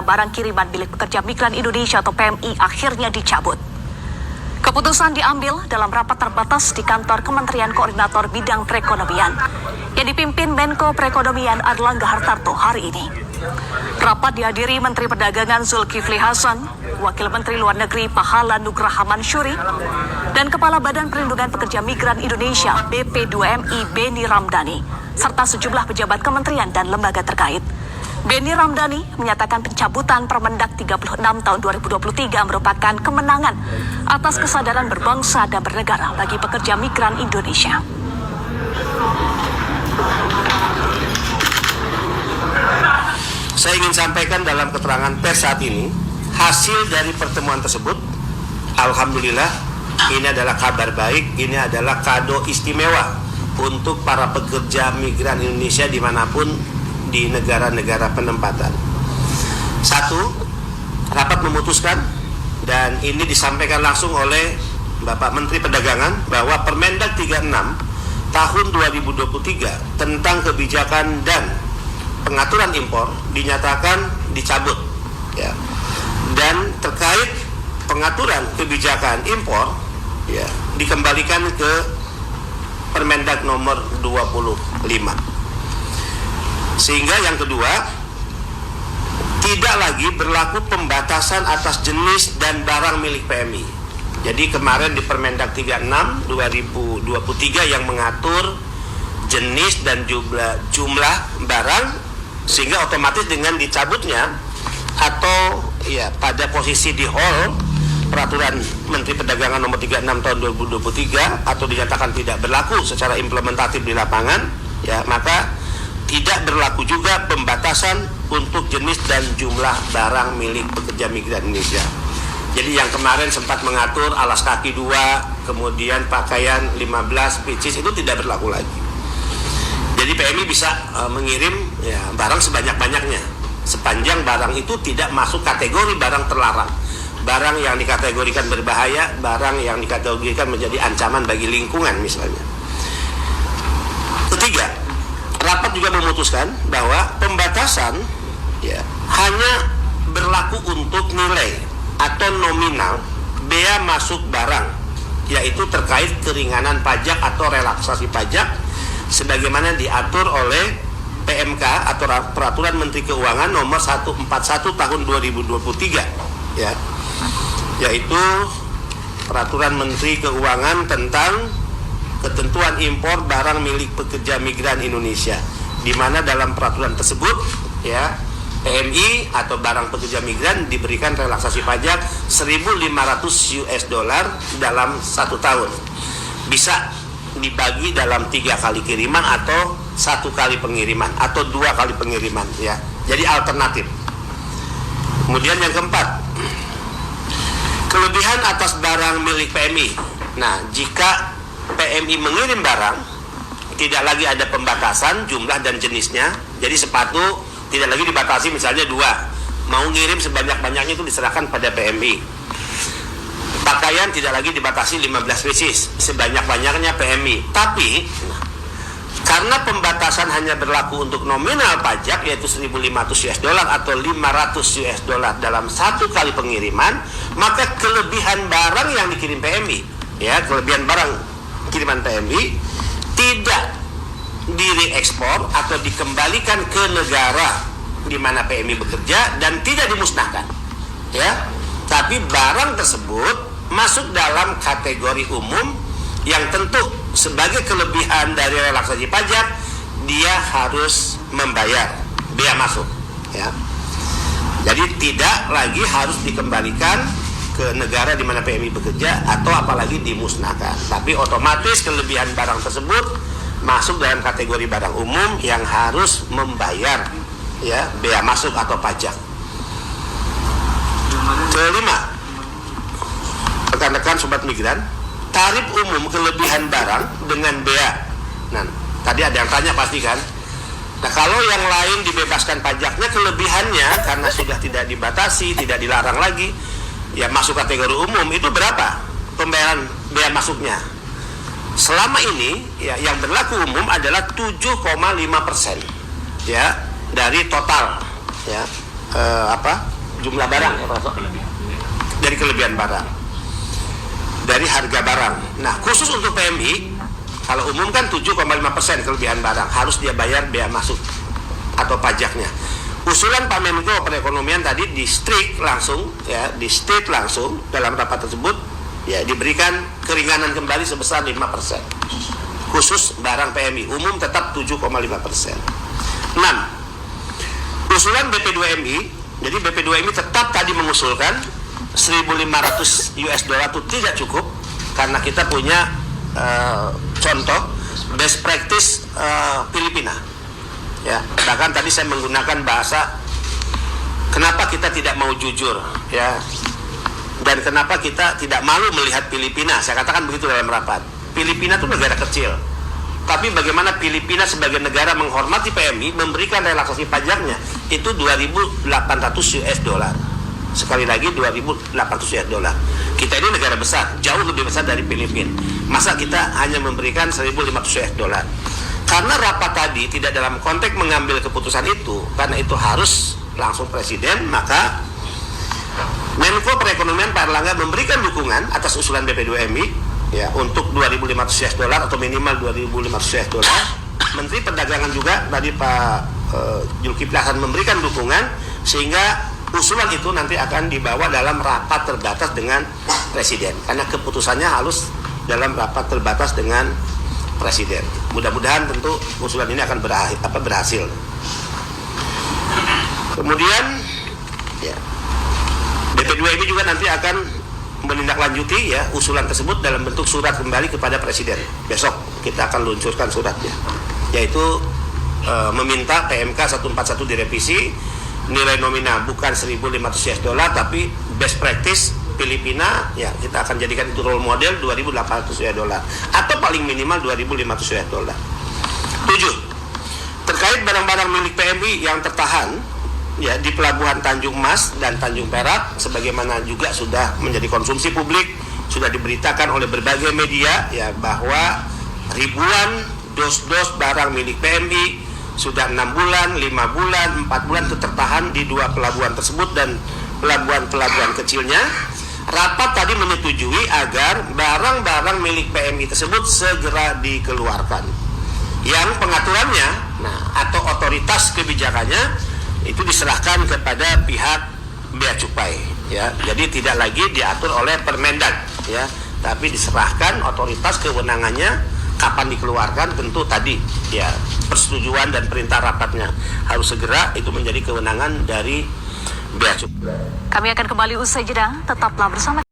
barang kiriman milik pekerja migran Indonesia atau PMI akhirnya dicabut. Keputusan diambil dalam rapat terbatas di kantor Kementerian Koordinator Bidang Perekonomian yang dipimpin Menko Perekonomian Airlangga Hartarto hari ini. Rapat dihadiri Menteri Perdagangan Zulkifli Hasan, Wakil Menteri Luar Negeri Pahala Nugraha Mansyuri, dan Kepala Badan Perlindungan Pekerja Migran Indonesia BP2MI Beni Ramdhani, serta sejumlah pejabat kementerian dan lembaga terkait. Beni Ramdhani menyatakan pencabutan Permendak 36 tahun 2023 merupakan kemenangan atas kesadaran berbangsa dan bernegara bagi pekerja migran Indonesia. Saya ingin sampaikan dalam keterangan pers saat ini, hasil dari pertemuan tersebut, alhamdulillah, ini adalah kabar baik, ini adalah kado istimewa untuk para pekerja migran Indonesia dimanapun di negara-negara penempatan. Satu, rapat memutuskan, dan ini disampaikan langsung oleh Bapak Menteri Perdagangan, bahwa Permendak 36 tahun 2023 tentang kebijakan dan pengaturan impor dinyatakan dicabut, ya. Dan terkait pengaturan kebijakan impor, ya, dikembalikan ke Permendak nomor 25. Sehingga yang kedua, tidak lagi berlaku pembatasan atas jenis dan barang milik PMI. Jadi kemarin di Permendak 36 2023 yang mengatur jenis dan jumlah barang, sehingga otomatis dengan dicabutnya atau ya pada posisi di hall Peraturan Menteri Perdagangan nomor 36 tahun 2023 atau dinyatakan tidak berlaku secara implementatif di lapangan, ya, maka tidak berlaku juga pembatasan untuk jenis dan jumlah barang milik pekerja migran Indonesia. Jadi yang kemarin sempat mengatur alas kaki 2, kemudian pakaian 15 pieces, itu tidak berlaku lagi. Jadi PMI bisa mengirim, ya, barang sebanyak-banyaknya, sepanjang barang itu tidak masuk kategori barang terlarang, barang yang dikategorikan berbahaya, barang yang dikategorikan menjadi ancaman bagi lingkungan misalnya. Ketiga, rapat juga memutuskan bahwa pembatasan, ya, hanya berlaku untuk nilai atau nominal bea masuk barang, yaitu terkait keringanan pajak atau relaksasi pajak sebagaimana diatur oleh PMK atau Peraturan Menteri Keuangan nomor 141 tahun 2023, ya, yaitu Peraturan Menteri Keuangan tentang ketentuan impor barang milik pekerja migran Indonesia, di mana dalam peraturan tersebut, ya, PMI atau barang pekerja migran diberikan relaksasi pajak 1.500 US dollar dalam 1 tahun. Bisa dibagi dalam 3 kali kiriman atau 1 kali pengiriman atau 2 kali pengiriman, ya. Jadi alternatif. Kemudian yang keempat, kelebihan atas barang milik PMI. Nah, jika PMI mengirim barang, tidak lagi ada pembatasan jumlah dan jenisnya. Jadi sepatu tidak lagi dibatasi misalnya 2, mau ngirim sebanyak-banyaknya itu diserahkan pada PMI. Pakaian tidak lagi dibatasi 15 pieces, sebanyak-banyaknya PMI. Tapi karena pembatasan hanya berlaku untuk nominal pajak, yaitu 1.500 US dollar atau 500 US dollar dalam 1 kali pengiriman, maka kelebihan barang yang dikirim PMI, ya, kelebihan barang kiriman PMI tidak direekspor atau dikembalikan ke negara di mana PMI bekerja dan tidak dimusnahkan, ya. Tapi barang tersebut masuk dalam kategori umum yang tentu sebagai kelebihan dari relaksasi pajak dia harus membayar bea masuk, ya. Jadi tidak lagi harus dikembalikan ke negara di mana PMI bekerja atau apalagi dimusnahkan, tapi otomatis kelebihan barang tersebut masuk dalam kategori barang umum yang harus membayar, ya, bea masuk atau pajak. Kelima, rekan-rekan sobat migran, tarif umum kelebihan barang dengan bea. Nah, tadi ada yang tanya pasti kan. Nah, kalau yang lain dibebaskan pajaknya, kelebihannya karena sudah tidak dibatasi, tidak dilarang lagi, ya, masuk kategori umum, itu berapa pembayaran bea masuknya? Selama ini, ya, yang berlaku umum adalah 7,5%, ya, dari total, ya, jumlah barang ya Pak. Dari kelebihan barang, dari harga barang. Nah, khusus untuk PMI, kalau umum kan 7,5% kelebihan barang harus dia bayar bea masuk atau pajaknya. Usulan Pak Menko Perekonomian tadi di state langsung dalam rapat tersebut ya diberikan keringanan kembali sebesar 5%. Khusus barang PMI, umum tetap 7,5%. 6. Usulan BP2MI, jadi BP2MI tetap tadi mengusulkan 1.500 US dollar itu tidak cukup karena kita punya contoh best practice Filipina. Ya, bahkan tadi saya menggunakan bahasa kenapa kita tidak mau jujur, ya, dan kenapa kita tidak malu melihat Filipina. Saya katakan begitu dalam rapat. Filipina itu negara kecil, tapi bagaimana Filipina sebagai negara menghormati PMI memberikan relaksasi pajaknya itu 2.800 US dollar. Sekali lagi 2.800 US dollar. Kita ini negara besar, jauh lebih besar dari Filipina. Masa kita hanya memberikan 1.500 US dollar? Karena rapat tadi tidak dalam konteks mengambil keputusan itu, karena itu harus langsung presiden, maka Menko Perekonomian Pak Erlangga memberikan dukungan atas usulan BP2MI ya untuk 2.500 US dollar atau minimal 2.500 US dollar. Menteri Perdagangan juga tadi Pak Zulkifli Hasan memberikan dukungan sehingga usulan itu nanti akan dibawa dalam rapat terbatas dengan presiden karena keputusannya harus dalam rapat terbatas dengan presiden. Mudah-mudahan tentu usulan ini akan berhasil. Kemudian ya, BP2MI juga nanti akan menindaklanjuti ya usulan tersebut dalam bentuk surat kembali kepada presiden. Besok kita akan luncurkan suratnya, yaitu meminta PMK 141 direvisi, nilai nominal bukan 1.500 US dollar tapi best practice Filipina, ya kita akan jadikan itu role model 2.800 US dollar atau paling minimal 2.500 US dollar. 7. Terkait barang-barang milik PMI yang tertahan ya di pelabuhan Tanjung Mas dan Tanjung Perak, sebagaimana juga sudah menjadi konsumsi publik, sudah diberitakan oleh berbagai media ya bahwa ribuan dos-dos barang milik PMI sudah 6 bulan, 5 bulan, 4 bulan tertahan di 2 pelabuhan tersebut dan pelabuhan-pelabuhan kecilnya. Rapat tadi menyetujui agar barang-barang milik PMI tersebut segera dikeluarkan. Yang pengaturannya, atau otoritas kebijakannya itu diserahkan kepada pihak Bea Cukai, ya. Jadi tidak lagi diatur oleh Permendag, ya, tapi diserahkan otoritas kewenangannya kapan dikeluarkan tentu tadi, ya, persetujuan dan perintah rapatnya harus segera itu menjadi kewenangan dari Bea Cukai. Kami akan kembali usai jeda, tetaplah bersama